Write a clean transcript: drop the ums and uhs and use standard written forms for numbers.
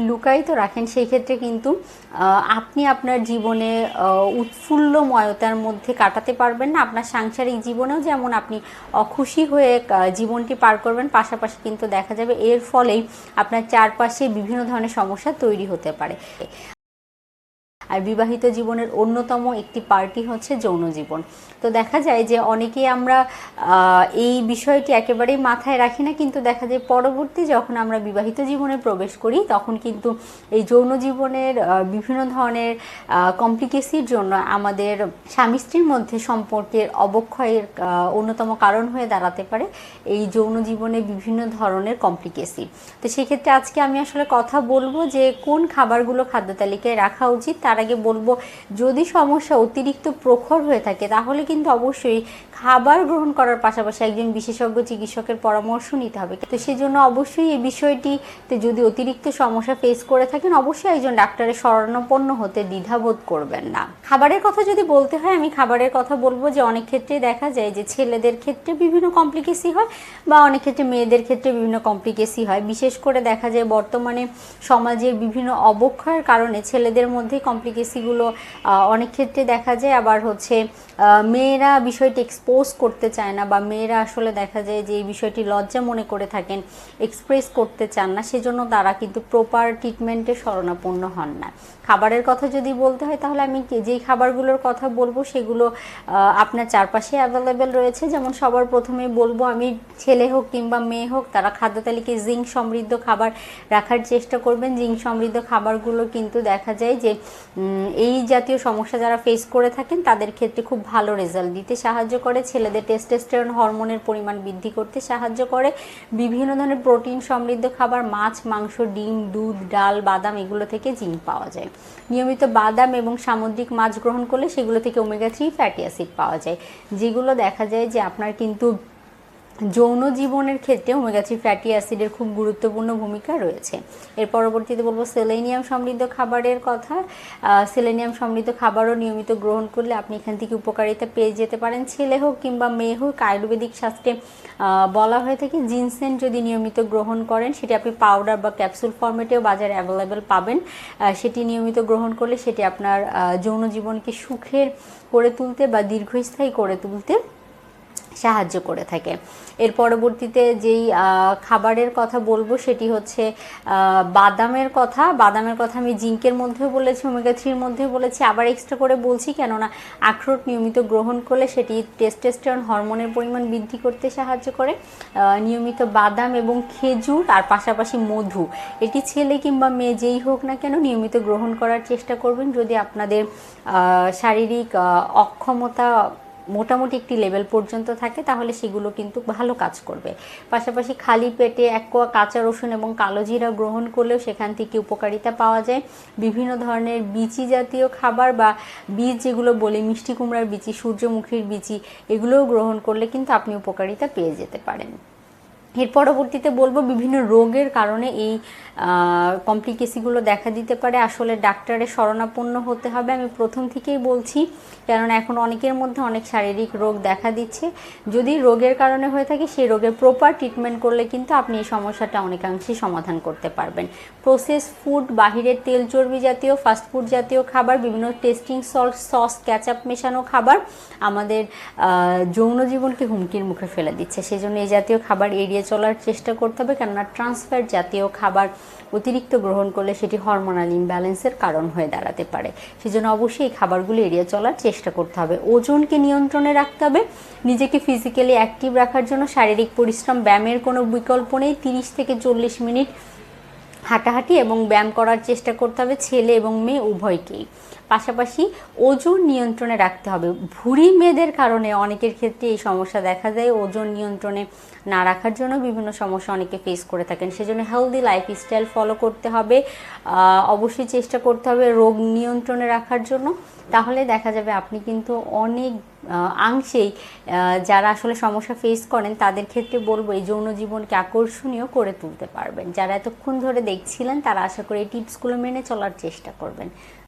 লুকায়িত রাখেন সেই ক্ষেত্রে কিন্তু আপনি আপনার জীবনে উৎফুল্লময়তার মধ্যে কাটাতে পারবেন না। আপনার সাংসারিক জীবনেও যেমন আপনি অখুশি হয়ে জীবনটি পার করবেন, পাশাপাশি কিন্তু দেখা যাবে এর ফলেই আপনার চারপাশে বিভিন্ন ধরনের সমস্যা তৈরি হতে পারে। আর বিবাহিত জীবনের অন্যতম একটি পার্টি হচ্ছে যৌন জীবন। তো দেখা যায় যে অনেকেই আমরা এই বিষয়টি একেবারেই মাথায় রাখি না, কিন্তু দেখা যায় পরবর্তী যখন আমরা বিবাহিত জীবনে প্রবেশ করি তখন কিন্তু এই যৌন জীবনের বিভিন্ন ধরনের কমপ্লিকেসির জন্য আমাদের স্বামী স্ত্রীর মধ্যে সম্পর্কের অবক্ষয়ের অন্যতম কারণ হয়ে দাঁড়াতে পারে এই যৌন জীবনে বিভিন্ন ধরনের কমপ্লিকেসি। তো সেক্ষেত্রে আজকে আমি আসলে কথা বলবো যে কোন খাবারগুলো খাদ্য তালিকায় রাখা উচিত। তার আগে বলবো, যদি সমস্যা অতিরিক্ত প্রখর হয়ে থাকে তাহলে কিন্তু অবশ্যই খাবার গ্রহণ করার পাশাপাশি একজন বিশেষজ্ঞ চিকিৎসকের পরামর্শ নিতে হবে। তো সেজন্য অবশ্যই এই বিষয়টিতে যদি অতিরিক্ত সমস্যা ফেস করে থাকেন অবশ্যই একজন ডাক্তারের শরণাপন্ন হতে দ্বিধাবোধ করবেন না। খাবারের কথা যদি বলতে হয়, আমি খাবারের কথা বলবো যে অনেক ক্ষেত্রে দেখা যায় যে ছেলেদের ক্ষেত্রে বিভিন্ন কমপ্লিকেসি হয় বা অনেক ক্ষেত্রে মেয়েদের ক্ষেত্রে বিভিন্ন কমপ্লিকেসি হয়। বিশেষ করে দেখা যায় বর্তমানে সমাজের বিভিন্ন অবক্ষয়ের কারণে ছেলেদের মধ্যে কমপ্লিকেসিগুলো অনেক ক্ষেত্রে দেখা যায়। আবার হচ্ছে মেয়েরা বিষয়টি এক্সপোজ করতে চায় না, বা মেয়েরা আসলে দেখা যায় যে এই বিষয়টি লজ্জা মনে করে থাকেন, এক্সপ্রেস করতে চান না, সেজন্য তারা কিন্তু প্রপার ট্রিটমেন্টে শরণাপন্ন হন না। খাবারের কথা যদি বলতে হয় তাহলে আমি যেই খাবারগুলোর কথা বলবো সেগুলো আপনার চারপাশে অ্যাভেলেবেল রয়েছে। যেমন সবার প্রথমে বলবো আমি, ছেলে হোক কিংবা মেয়ে হোক তারা খাদ্য তালিকায় জিঙ্ক সমৃদ্ধ খাবার রাখার চেষ্টা করবেন। জিঙ্ক সমৃদ্ধ খাবারগুলো কিন্তু দেখা যায় যে এই জাতীয় সমস্যা যারা ফেস করে থাকেন তাদের ক্ষেত্রে খুব ভালো রেজাল্ট দিতে সাহায্য করে। ছেলেদের টেস্টোস্টেরন হরমোনের পরিমাণ বৃদ্ধি করতে সাহায্য করে। বিভিন্ন ধরনের প্রোটিন সমৃদ্ধ খাবার, মাছ, মাংস, ডিম, দুধ, ডাল, বাদাম, এগুলো থেকে জিঙ্ক পাওয়া যায়। নিয়মিত বাদাম এবং সামুদ্রিক মাছ গ্রহণ করলে সেগুলো থেকে ওমেগা 3 ফ্যাটি অ্যাসিড পাওয়া যায়, যেগুলো দেখা যায় যে আপনার কিন্তু যৌন জীবনের ক্ষেত্রে ওমেগা 3 ফ্যাটি অ্যাসিডের খুব গুরুত্বপূর্ণ ভূমিকা রয়েছে। এর পরবর্তীতে বলবো সেলেনিয়াম সমৃদ্ধ খাবারের কথা। সেলেনিয়াম সমৃদ্ধ খাবারও নিয়মিত গ্রহণ করলে আপনি এখান থেকে উপকারিতা পেয়ে যেতে পারেন। ছেলে হোক কিংবা মেয়ে হোক, আয়ুর্বেদিক শাস্ত্রে বলা হয়ে থাকে জিনসেন যদি নিয়মিত গ্রহণ করেন, সেটি আপনি পাউডার বা ক্যাপসুল ফরম্যাটেও বাজারে অ্যাভেলেবেল পাবেন। সেটি নিয়মিত গ্রহণ করলে সেটি আপনার যৌন জীবনকে সুখের করে তুলতে বা দীর্ঘস্থায়ী করে তুলতে সাহায্য করে থাকে। এর পরবর্তীতে যেই খাবারের কথা বলবো সেটি হচ্ছে বাদামের কথা। বাদামের কথা আমি জিঙ্কের মধ্যেও বলেছি, ওমেগা 3-র মধ্যেও বলেছি, আবার এক্সট্রা করে বলছি কেননা আখরোট নিয়মিত গ্রহণ করলে সেটি টেস্টোস্টেরন হরমোনের পরিমাণ বৃদ্ধি করতে সাহায্য করে। নিয়মিত বাদাম এবং খেজুর আর পাশাপাশি মধু, এটি ছেলে কিংবা মেয়ে যেই হোক না কেন নিয়মিত গ্রহণ করার চেষ্টা করবেন। যদি আপনাদের শারীরিক অক্ষমতা মোটামুটি একটি লেভেল পর্যন্ত থাকে তাহলে সেগুলো কিন্তু ভালো কাজ করবে। পাশাপাশি খালি পেটে 1 কোয়া কাঁচা রসুন এবং কালো জিরা গ্রহণ করলেও সেখান থেকে উপকারিতা পাওয়া যায়। বিভিন্ন ধরনের বিচি জাতীয় খাবার বা বীজ যেগুলো বলে, মিষ্টি কুমড়ার বিচি, সূর্যমুখীর বিচি, এগুলোও গ্রহণ করলে কিন্তু আপনি উপকারিতা পেয়ে যেতে পারেন। এর পরবর্তীতে বলবো বিভিন্ন রোগের কারণে এই কমপ্লিকেসিগুলো দেখা দিতে পারে। আসলে ডাক্তারের শরণাপন্ন হতে হবে, আমি প্রথম থেকেই বলছি, কেননা এখন অনেকের মধ্যে অনেক শারীরিক রোগ দেখা দিচ্ছে। যদি রোগের কারণে হয়ে থাকে সেই রোগের প্রপার ট্রিটমেন্ট করলে কিন্তু আপনি এই সমস্যাটা অনেকাংশেই সমাধান করতে পারবেন। প্রসেস ফুড, বাহিরের তেল চর্বি জাতীয় ফাস্টফুড জাতীয় খাবার, বিভিন্ন টেস্টিং সল্ট, সস, ক্যাচআপ মেশানো খাবার আমাদের যৌন জীবনকে হুমকির মুখে ফেলে দিচ্ছে। সেজন্য এই জাতীয় খাবার এড়িয়ে চলার চেষ্টা করতে হবে, কেননা ট্রান্সফ্যাট জাতীয় খাবার অতিরিক্ত গ্রহণ করলে সেটি হরমোনাল ইমব্যালেন্সের কারণ হয়ে দাঁড়াতে পারে। সেজন্য অবশ্যই এই খাবারগুলো এড়িয়ে চলার চেষ্টা করতে হবে। ওজনকে নিয়ন্ত্রণে রাখতে হবে। নিজেকে ফিজিক্যালি অ্যাক্টিভ রাখার জন্য শারীরিক পরিশ্রম, ব্যায়ামের কোনো বিকল্প নেই। 30 থেকে 40 মিনিট হাঁটাহাঁটি এবং ব্যায়াম করার চেষ্টা করতে হবে ছেলে এবং মেয়ে উভয়কেই। পাশাপাশি ওজন নিয়ন্ত্রণে রাখতে হবে। ভুঁড়ি মেয়েদের কারণে অনেকের ক্ষেত্রে এই সমস্যা দেখা যায়। ওজন নিয়ন্ত্রণে না রাখার জন্য বিভিন্ন সমস্যা অনেকে ফেস করে থাকেন। সেজন্য হেলদি লাইফস্টাইল ফলো করতে হবে। অবশ্যই চেষ্টা করতে হবে রোগ নিয়ন্ত্রণে রাখার জন্য। তাহলে দেখা যাবে আপনি কিন্তু অনেক অংশেই যারা আসলে সমস্যা ফেস করেন তাদের ক্ষেত্রে বলবো এই যৌন জীবনকে আকর্ষণীয় করে তুলতে পারবেন। যারা এতক্ষণ ধরে দেখছিলেন তারা আশা করি এই টিপসগুলো মেনে চলার চেষ্টা করবেন।